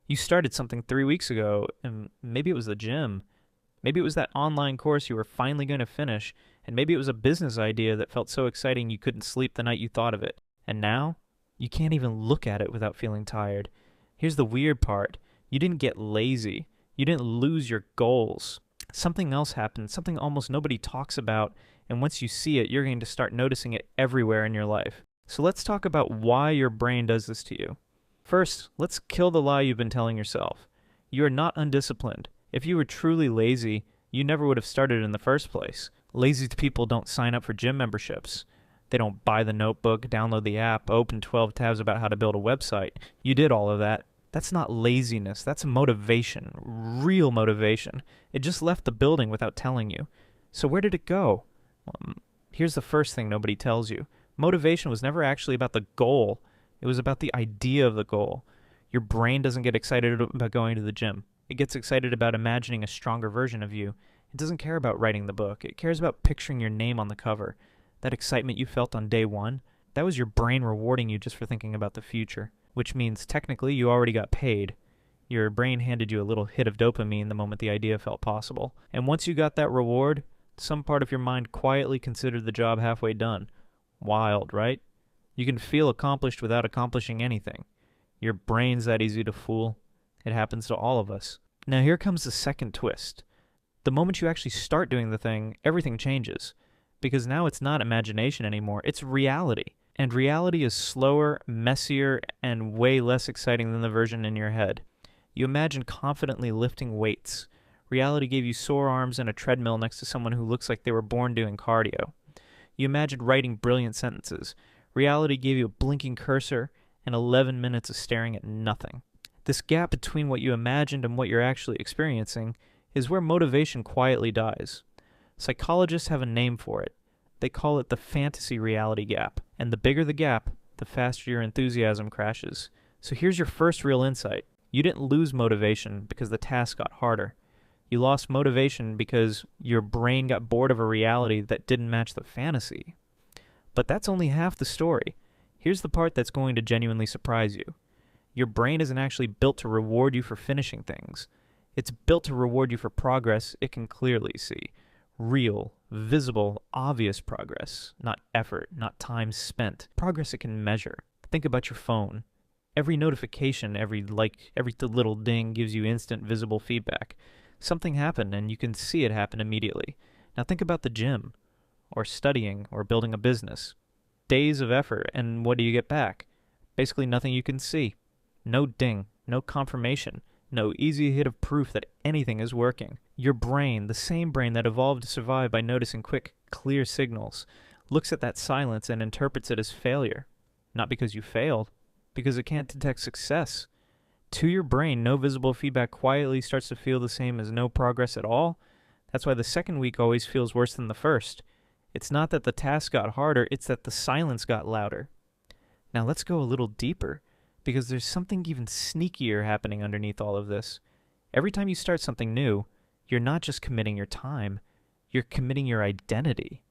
You started something 3 weeks ago, and maybe it was the gym. Maybe it was that online course you were finally going to finish, and maybe it was a business idea that felt so exciting you couldn't sleep the night you thought of it. And now, you can't even look at it without feeling tired. Here's the weird part. You didn't get lazy. You didn't lose your goals. Something else happened, something almost nobody talks about, and once you see it, you're going to start noticing it everywhere in your life. So let's talk about why your brain does this to you. First, let's kill the lie you've been telling yourself. You are not undisciplined. If you were truly lazy, you never would have started in the first place. Lazy people don't sign up for gym memberships. They don't buy the notebook, download the app, open 12 tabs about how to build a website. You did all of that. That's not laziness. That's motivation. Real motivation. It just left the building without telling you. So where did it go? Well, here's the first thing nobody tells you. Motivation was never actually about the goal. It was about the idea of the goal. Your brain doesn't get excited about going to the gym. It gets excited about imagining a stronger version of you. It doesn't care about writing the book. It cares about picturing your name on the cover. That excitement you felt on day one, that was your brain rewarding you just for thinking about the future, which means technically you already got paid. Your brain handed you a little hit of dopamine the moment the idea felt possible. And once you got that reward, some part of your mind quietly considered the job halfway done. Wild, right? You can feel accomplished without accomplishing anything. Your brain's that easy to fool. It happens to all of us. Now here comes the second twist. The moment you actually start doing the thing, everything changes. Because now it's not imagination anymore, it's reality. And reality is slower, messier, and way less exciting than the version in your head. You imagine confidently lifting weights. Reality gave you sore arms and a treadmill next to someone who looks like they were born doing cardio. You imagined writing brilliant sentences. Reality gave you a blinking cursor and 11 minutes of staring at nothing. This gap between what you imagined and what you're actually experiencing is where motivation quietly dies. Psychologists have a name for it. They call it the fantasy reality gap. And the bigger the gap, the faster your enthusiasm crashes. So here's your first real insight. You didn't lose motivation because the task got harder. You lost motivation because your brain got bored of a reality that didn't match the fantasy. But that's only half the story. Here's the part that's going to genuinely surprise you. Your brain isn't actually built to reward you for finishing things. It's built to reward you for progress it can clearly see. Real, visible, obvious progress. Not effort, not time spent. Progress it can measure. Think about your phone. Every notification, every like, every little ding gives you instant visible feedback. Something happened and you can see it happen immediately. Now think about the gym, or studying, or building a business. Days of effort, and what do you get back? Basically nothing you can see. No ding, no confirmation, no easy hit of proof that anything is working. Your brain, the same brain that evolved to survive by noticing quick, clear signals, looks at that silence and interprets it as failure. Not because you failed, because it can't detect success. To your brain, no visible feedback quietly starts to feel the same as no progress at all. That's why the second week always feels worse than the first. It's not that the task got harder, it's that the silence got louder. Now let's go a little deeper, because there's something even sneakier happening underneath all of this. Every time you start something new, you're not just committing your time, you're committing your identity.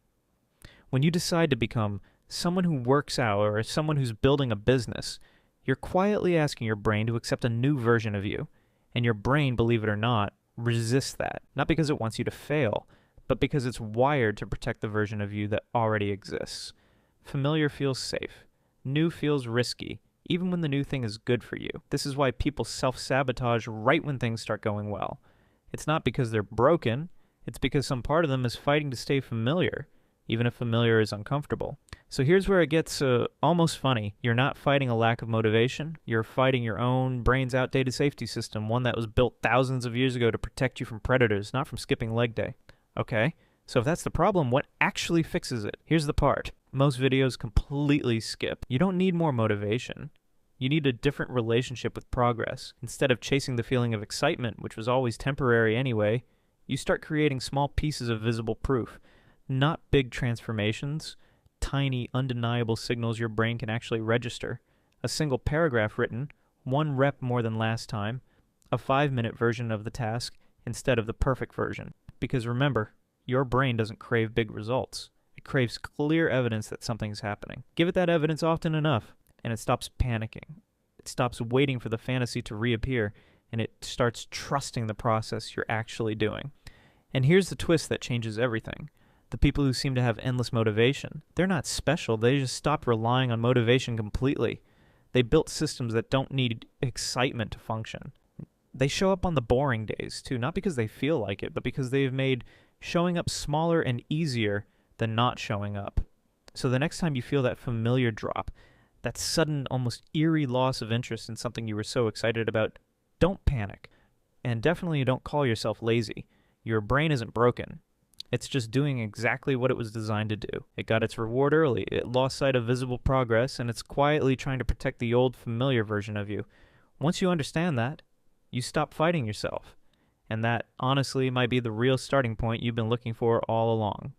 When you decide to become someone who works out or someone who's building a business, you're quietly asking your brain to accept a new version of you. And your brain, believe it or not, resists that. Not because it wants you to fail, but because it's wired to protect the version of you that already exists. Familiar feels safe. New feels risky, even when the new thing is good for you. This is why people self-sabotage right when things start going well. It's not because they're broken, it's because some part of them is fighting to stay familiar, even if familiar is uncomfortable. So here's where it gets almost funny. You're not fighting a lack of motivation, you're fighting your own brain's outdated safety system, one that was built thousands of years ago to protect you from predators, not from skipping leg day. Okay, so if that's the problem, what actually fixes it? Here's the part. Most videos completely skip. You don't need more motivation. You need a different relationship with progress. Instead of chasing the feeling of excitement, which was always temporary anyway, you start creating small pieces of visible proof. Not big transformations, tiny, undeniable signals your brain can actually register. A single paragraph written, 1 rep more than last time, a 5-minute version of the task instead of the perfect version. Because remember, your brain doesn't crave big results. It craves clear evidence that something's happening. Give it that evidence often enough, and it stops panicking. It stops waiting for the fantasy to reappear, and it starts trusting the process you're actually doing. And here's the twist that changes everything. The people who seem to have endless motivation, they're not special, they just stopped relying on motivation completely. They built systems that don't need excitement to function. They show up on the boring days, too, not because they feel like it, but because they've made showing up smaller and easier than not showing up. So the next time you feel that familiar drop, that sudden, almost eerie loss of interest in something you were so excited about, don't panic. And definitely don't call yourself lazy. Your brain isn't broken. It's just doing exactly what it was designed to do. It got its reward early, it lost sight of visible progress, and it's quietly trying to protect the old, familiar version of you. Once you understand that, you stop fighting yourself. And that, honestly, might be the real starting point you've been looking for all along.